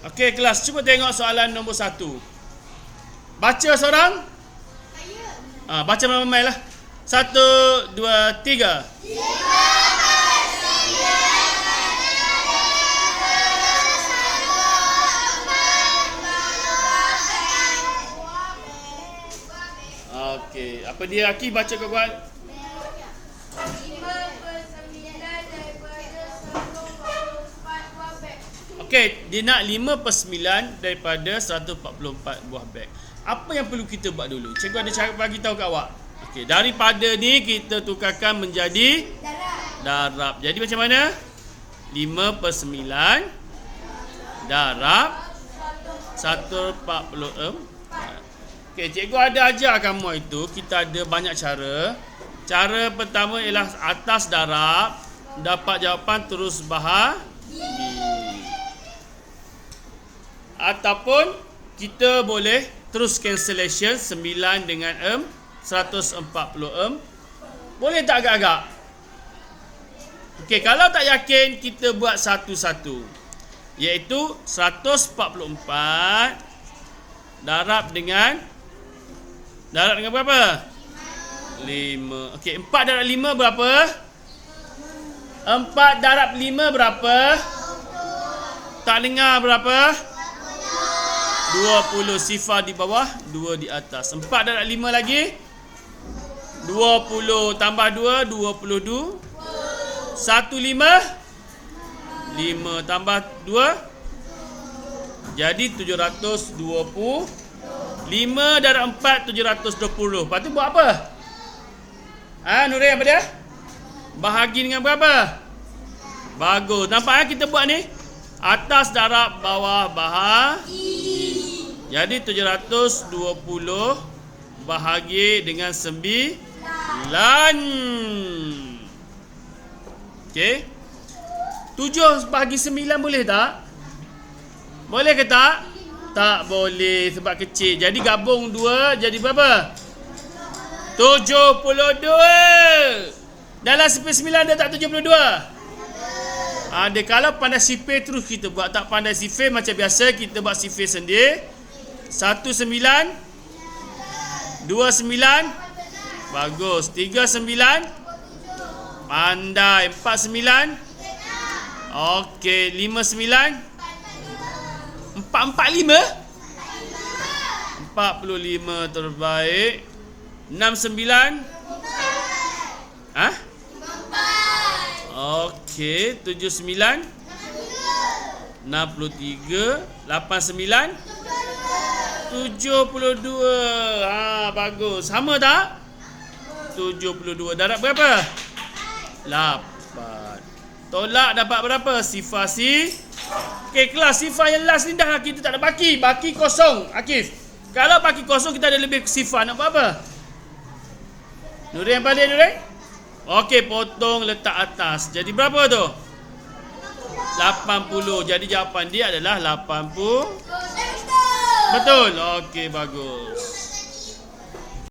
Okey kelas, cuba tengok soalan nombor 1. Baca seorang. Baca ramai-ramai lah. 1, 2, 3. Okey, apa dia Aki baca kau buat? 5/9 Okey, dia nak 5/9 daripada 144 buah beg. Apa yang perlu kita buat dulu? Cikgu ada cara bagi tahu kat awak. Okey, daripada ni kita tukarkan menjadi darab. Jadi macam mana? 5/9 darab 144. Okey, cikgu ada ajar kamu itu, kita ada banyak cara. Cara pertama ialah atas darab, dapat jawapan terus bahagi. Ataupun kita boleh terus cancellation 9 dengan 140. Boleh tak agak-agak? Okey, kalau tak yakin kita buat satu-satu. Iaitu 144 darab dengan berapa? 5. Okey, 4 darab 5 berapa? 4 darab 5 berapa? Tak dengar berapa? 20. Sifar di bawah, 2 di atas. 4 darab 5 lagi? 20 tambah 2, 22. 1, 5. 5 tambah 2. Jadi 720. 5 darab 4, 720. Lepas tu buat apa? Nurul, apa dia? Bahagi dengan berapa? Bagus. Nampak kita buat ni? Atas darab bawah bahagi. Jadi 720 bahagi dengan 9. Okey. 7 bahagi 9 boleh tak? Boleh ke tak? Tak boleh sebab kecil. Jadi gabung 2 jadi berapa? 72. Dalam sifir 9 ada tak 72? Ada. Kalau pandai sifir terus kita buat. Tak pandai sifir macam biasa kita buat sifir sendiri. 1, 9. 2, 9. Bagus. 3, 9. Pandai. 4, 9. Okey. 5, 9. 45 terbaik. 6, 9. Okey, 7, 9. 63. 8, 9. 72. Bagus. Sama tak? 72. Darab berapa? 8. Tolak dapat berapa? Sifar si. Okey, kelas sifar yang last ni dah kita tak ada baki. Baki kosong, Akif. Kalau baki kosong kita ada lebih sifar. Nak buat apa? Nurul yang balik, Nurul. Okey, potong letak atas. Jadi berapa tu? 80. Jadi jawapan dia adalah 80. Betul. Okey, bagus.